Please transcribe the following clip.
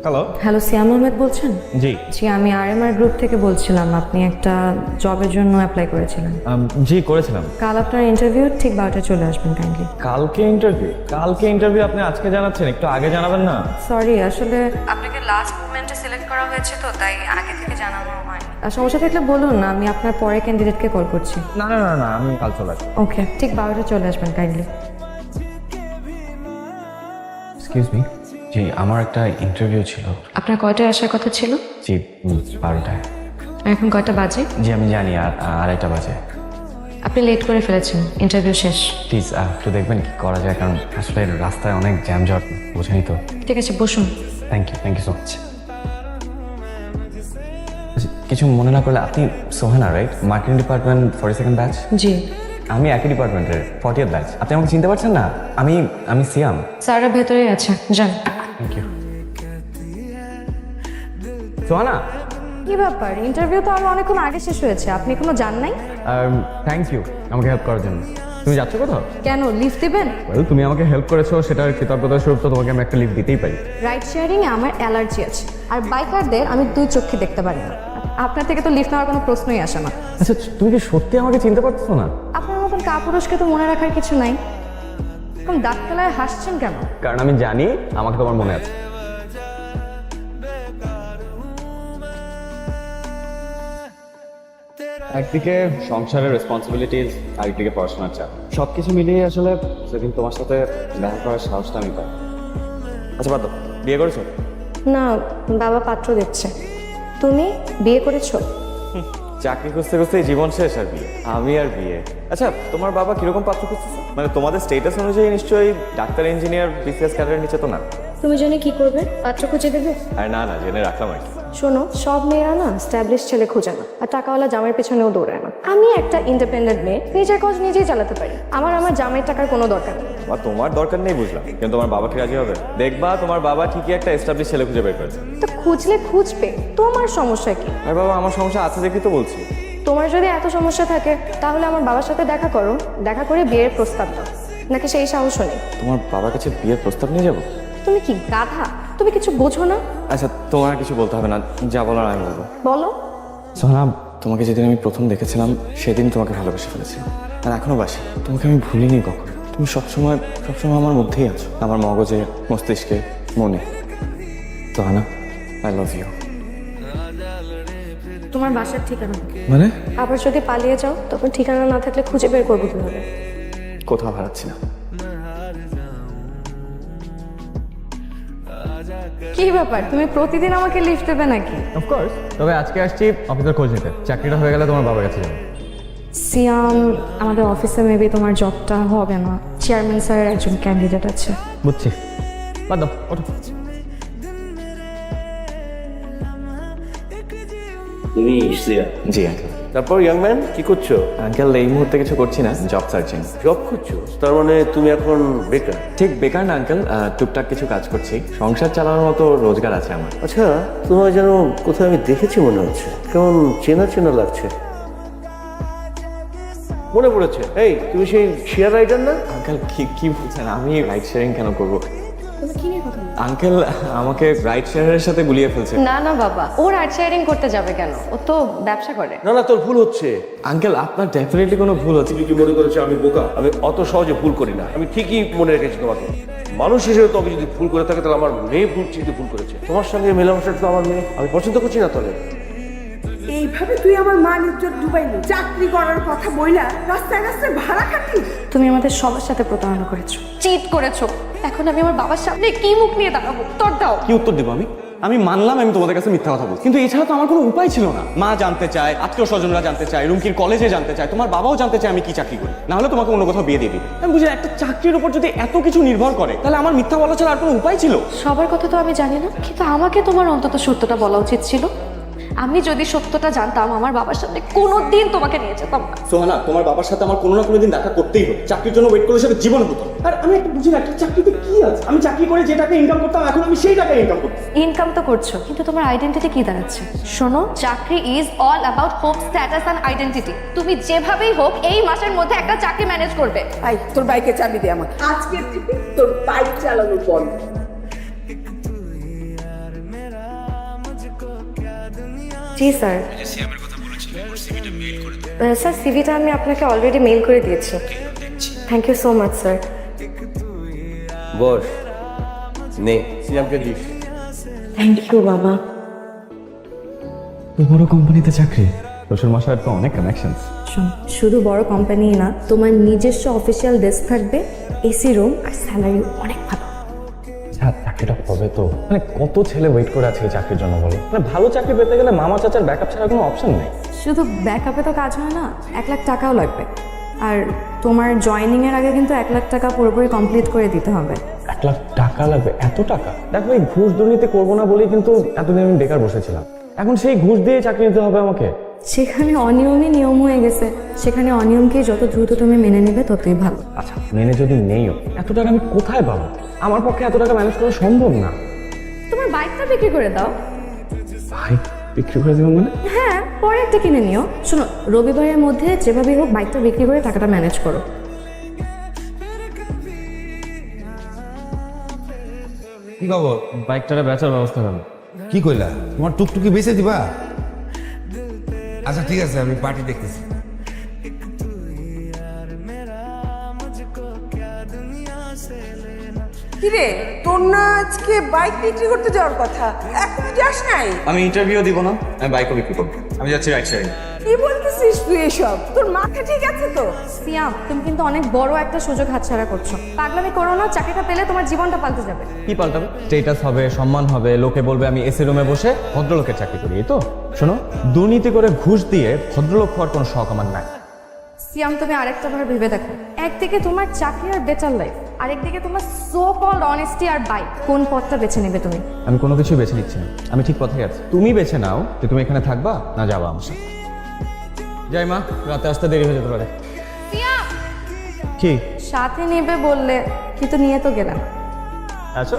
Hello. Hello, সিয়াম আহমেদ বলছেন? জি জি, আমি আরএমআর group থেকে বলছিলাম। আপনি একটা জবের জন্য অ্যাপ্লাই করেছিলেন। জি করেছিলাম। কাল আপনার ইন্টারভিউ, ঠিক 12টায় চলে আসবেন কাইন্ডলি। কালকে ইন্টারভিউ আপনি আজকে জানাচ্ছেন, একটু আগে জানাবেন না? সরি, আসলে আপনাকে লাস্ট মোমেন্টে সিলেক্ট করা হয়েছে তো, তাই আগে থেকে জানানো হয়নি। আর সমস্যা থাকলে বলুন না, আমি আপনার পরে ক্যান্ডিডেটকে কল করছি। না না না না, আমি কাল চলে আসবো। ওকে, ঠিক 12টায় চলে আসবেন কাইন্ডলি। এক্সকিউজ মি, জি আমার একটা ইন্টারভিউ ছিল। আপনার কয়টায় আসার কথা ছিল? জি 12টায়। আর এখন কয়টা বাজে? জি আমি জানি, আর আড়াইটা বাজে। আপনি লেট করে ফেলেছেন, ইন্টারভিউ শেষ। প্লিজ একটু দেখবেন কি করা যায়, কারণ আসলে রাস্তায় অনেক জ্যাম জট, বোঝেনি তো। ঠিক আছে, বসুন। Thank you so much. কিছু মনে না করলে, আপনি Sohana right? Marketing department 42nd batch. জি। আমি একই ডিপার্টমেন্টের 40th ব্যাচ। আপনি আমাকে চিনতে পারছেন না? আমি সিয়াম। স্যাররা ভেতরেই আছে, যান। Thank you. সোহানা। কি ব্যাপার, ইন্টারভিউ তো আমার অনেকক্ষণ আগে শেষ হয়েছে, আপনি কোনো জান নাই? থ্যাংক ইউ আমাকে হেল্প করার জন্য। তুমি যাচ্ছ কোথাও? কেন, লিফট দিবেন? তুমি আমাকে হেল্প করেছো, সেটার কৃতজ্ঞতা স্বরূপ তো তোমাকে আমি একটা লিফট দিতেই পারি। রাইড শেয়ারিং এ আমার অ্যালার্জি আছে, আর বাইকারদের আমি দুই চোখে দেখতে পারি না। আপনার থেকে তো লিফট নেওয়ার কোনো প্রশ্নই আসে না। আচ্ছা তুমি কি সত্যি আমাকে চিনতে পারছো না? আপনার মতন কাপুরুষকে তো মনে রাখার কিছু নাই। এরকম দাঁত খেলায় হাসছেন কেন? কারণ আমি জানি আমাকে তোমার মনে আছে। একদিকে সংসারের রেসপন্সিবিলিটিস, আরেকদিকে পড়াশোনার চাপ, সবকিছু মিলিয়ে আসলে সেদিন তোমার সাথে দেখা করার সাহসটা আমি পাই। আচ্ছা বাদ দাও, বিয়ে করেছো? না, বাবা পাত্র দেখছে। তুমি বিয়ে করেছো? চাকরি খুঁজতে খুঁজতে জীবন শেষ, আর বিয়ে? আমি আর বিয়ে? আচ্ছা তোমার বাবা কিরকম পাত্র খুঁজতেছে? মানে তোমাদের স্টেটাস অনুযায়ী নিশ্চয়ই ডাক্তার, ইঞ্জিনিয়ার, বিসিএস ক্যাডারের নিচে তো না? তুমি জেনে কি করবে? পাত্র খুঁজে দেবে? আর না না, জেনে রাখলাম আর কি। শোনো, সব মেয়েরা না স্ট্যাবলিশ ছেলে খোঁজে না, আর টাকাওয়ালা জামাইয়ের পেছনেও দৌড়ায় না। আমি একটা ইন্ডিপেন্ডেন্ট মেয়ে, নিজের কাজ নিজেই চালাতে পারি। আমার জামাইয়ের টাকার কোনো দরকার নেই। বা তোমার দরকার নেই বুঝলাম, কিন্তু তোমার বাবা কি রাজি হবে? দেখবা তোমার বাবা ঠিকই একটা এস্টাবলিশ ছেলে খুঁজে বের করেছে। তো খুঁজলে খুঁজবে, তোমার সমস্যা কি? আর বাবা আমার সমস্যা আছে দেখি তো বলছি। তোমার যদি এত সমস্যা থাকে, তাহলে আমার বাবার সাথে দেখা করো, দেখা করে বিয়ের প্রস্তাব দাও। নাকি সেই সাহসও নেই? তোমার বাবার কাছে বিয়ের প্রস্তাব নিয়ে যাবো? তুমি কি গাধা? তুমি কিছু বোঝো না? আচ্ছা তোমার আর কিছু বলতে হবে না, যা বলার আমি বলবো। বলো। সোহানা, তোমাকে যেদিন আমি প্রথম দেখেছিলাম সেদিন তোমাকে ভালোবেসে ফেলেছিলাম, আর এখনো বাসি। তোমাকে আমি ভুলিনি কখনো। তুমি সবসময় আমার মধ্যেই আছো, আমার মগজে, মস্তিষ্কে, মনে। Sohana, I love you. তোমার বাসার ঠিকানা? মানে? আবার যদি পালিয়ে যাও, তখন ঠিকানা না থাকলে খুঁজে বের করবো কিভাবে? কোথাও হারাচ্ছি না। কি ব্যাপার, তুমি প্রতিদিন আমাকে লিফট দেবে নাকি? অফকোর্স, তবে আজকে আসছি অফিসের খোঁজ নিতে। চাকরিটা হয়ে গেলে তোমার বাবার কাছে যাবো। সিয়াম, আমাদের অফিসে মেবি তোমার জবটা হবে না। চেয়ারম্যান স্যারের একজন ক্যান্ডিডেট আছে। বুঝছি, বাদ দাও, ওঠো। তুমি শ্রেয়া? জি আঙ্কেল। তারপর ইয়াং ম্যান কি করছো? আঙ্কেল এই মুহূর্তে কিছু করছি না, জব সার্চিং। জব করছো? তার মানে তুমি এখন বেকার? ঠিক বেকার না আঙ্কেল, টুকটাক কিছু কাজ করছি। সংসার চালানোর মতো রোজগার আছে আমার। আচ্ছা, তোমার যেন কোথাও আমি দেখেছি মনে হচ্ছে, কেমন চেনা চেনা লাগছে। মনে পড়েছে, এই তুমি সেই শেয়ার রাইডার না? আঙ্কেল কি বলছেন? আমি রাইড শেয়ারিং কেন করবো? তুমি কি নিয়ে কথা বলছো? আঙ্কেল আমাকে রাইড শেয়ারের সাথে গুলিয়ে ফেলছে। না না বাবা, ও রাইড শেয়ারিং করতে যাবে কেন? ও তো ব্যবসা করে। না না, তোর ভুল হচ্ছে। আঙ্কেল আপনার ডেফিনেটলি কোনো ভুল হচ্ছে। তুমি কি মনে করেছো আমি বোকা? আমি অত সহজে ভুল করি না। আমি ঠিকই মনে রেখেছি তোমাকে। মানুষ হিসেবে তবে যদি ভুল করে থাকে, তাহলে আমার মেয়ে ভুল চিন্তে ভুল করেছে। তোমার সঙ্গে মেলামেশাটা তো আমার মেয়ে আমি পছন্দ করছি না। তাহলে এইভাবে তুই আমার মান ইজ্জত ডুবাইলি। চাকরি করার কথা বইলা রাস্তায় রাস্তায় ভাড়া খাটিস। তুমি আমাদের সবার সাথে প্রতারণা করেছো, চিট করেছো। এখন আমি আমার বাবার সামনে কি মুখ নিয়ে দাঁড়াবো? তোর দাও। কি উত্তর দেবো আমি? আমি মানলাম আমি তোমাদের কাছে মিথ্যা কথা বলছি, কিন্তু এছাড়া তো আমার কোনো উপায় ছিল না। মা জানতে চায়, আত্মীয় স্বজনরা জানতে চায়, রুমকির কলেজে জানতে চায়, তোমার বাবাও জানতে চায় আমি কি চাকরি করি। না হলে তোমাকে অন্য কোথাও বিয়ে দিয়ে দিবে। আমি বুঝি একটা চাকরির উপর যদি এত কিছু নির্ভর করে, তাহলে আমার মিথ্যা বলা ছাড়া আর কোনো উপায় ছিল? সবার কথা তো আমি জানি না, কিন্তু আমাকে তোমার অন্তত সত্যটা বলা উচিত ছিল। আমি যদি সত্যটা জানতাম, আমার বাবার সামনে কোনোদিন তোমাকে নিয়ে যেতাম না। সোহানা, তোমার বাবার সাথে আমার কোনো না কোনো দিন দেখা করতেই হবে। চাকরির জন্য ওয়েট করলে সেটা জীবন হতো। আর আমি একটা বুঝি না, একটা চাকরিতে কি আছে? আমি চাকরি করে যে টাকা ইনকাম করতাম, এখন আমি সেই টাকা ইনকাম করছি। ইনকাম তো করছো, কিন্তু তোমার আইডেন্টিটি কি দাঁড়াচ্ছে? শোনো, চাকরি is all about hope, status and identity. তুমি যেভাবেই হোক এই মাসের মধ্যে একটা চাকরি ম্যানেজ করবে। আই, তোর বাইকে চাবি দে আমাকে। আজকে থেকে তোর বাইক চালানো বন্ধ। জি স্যার। স্যার সিভিটা আমি আপনাকে অলরেডি মেইল করে দিয়েছি। Thank you so much sir. বস নে সিয়ামকে দিস। থ্যাংক ইউ বাবা। তো বড় কোম্পানিতে চাকরি, শ্বশুর মশাইয়ের তো অনেক কানেকশনস। শোন, শুধু বড় কোম্পানি না, তোমার নিজস্ব অফিসিয়াল ডেস্ক থাকবে, এসি রুম, আর স্যালারি অনেক ভালো। চাকরিটা হবে তো? মানে কত ছেলে ওয়েট করে আছে এই চাকরির জন্য বলো? মানে ভালো চাকরি পেতে গেলে মামা চাচার ব্যাকআপ ছাড়া কোনো অপশন নেই। শুধু ব্যাকআপে তো কাজ হয় না, 1 লাখ টাকাও লাগবে। আর তোমার জয়েনিং এর আগে কিন্তু 1 লাখ টাকা পুরোপুরি কমপ্লিট করে দিতে হবে। 1 লাখ টাকা লাগবে? এত টাকা? দেখো, এই ঘুষ দুর্নীতি করবো না বলেই কিন্তু এতদিন আমি বেকার বসেছিলাম। এখন সেই ঘুষ দিয়ে চাকরি নিতে হবে আমাকে? সেখানে অনিয়মই নিয়ম হয়ে গেছে, সেখানে অনিয়মকে যত দ্রুত তুমি মেনে নেবে ততই ভালো। আচ্ছা, মেনে যদি নেইও, এত টাকা আমি কোথায় পাবো? আমার পক্ষে এত টাকা ম্যানেজ করা সম্ভব না। তোমার বাইকটা বিক্রি করে দাও। ভাই, বিক্রি করে দেবো মানে? হ্যাঁ, পরে একটা কিনে নিও। শোনো, রবিবারের মধ্যে যেভাবেই হোক বাইকটা বিক্রি করে টাকাটা ম্যানেজ করো। কি খবর? বাইকটারে বেচার ব্যবস্থা করো। কি কইলা? তোমার টুকটুকি বেঁচে দিবা? আচ্ছা ঠিক আছে, আমি পার্টি দেখতেছি। কিরে, তোর না আজকে বাইক বিক্রি করতে যাওয়ার কথা, এখনো যাস নাই? আমি ইন্টারভিউ দিব না, আমি বাইকও বিক্রি করবো। আমি যাচ্ছি রাইট সাইড। কি বলতেছিস তুই এসব? তোর মাথা ঠিক আছে তো? সিয়াম, তুমি কিন্তু অনেক বড় একটা সুযোগ হাতছাড়া করছো। পাগলামি করো না, চাকরিটা পেলে তোমার জীবনটা পাল্টে যাবে। কি পাল্টাবে? স্টেটাস হবে, সম্মান হবে, লোকে বলবে আমি এসি রুমে বসে ভদ্রলোকের চাকরি করি। এই তো শোনো, দুর্নীতি করে ঘুষ দিয়ে ভদ্রলোক হওয়ার কোনো শখ আমার নাই। সিয়াম, তুমি আরেকটা বার ভেবে দেখো। একদিকে তোমার চাকরি আর বেটার লাইফ, আরেকদিকে তোমার সো কল্ড অনেস্টি আর বাইক। কোন পথটা বেছে নেবে তুমি? আমি কোনো কিছু বেছে নিচ্ছি না, আমি ঠিক পথে আছি। তুমি বেছে নাও যে তুমি এখানে থাকবা না যাবা আমার সাথে। যাই মা, রাতে আসতে দেরি হয়ে যেতে পারে। সিয়াম, কি? সাথে নেবে বললে, কিন্তু নিয়ে তো গেলাম। আচ্ছা,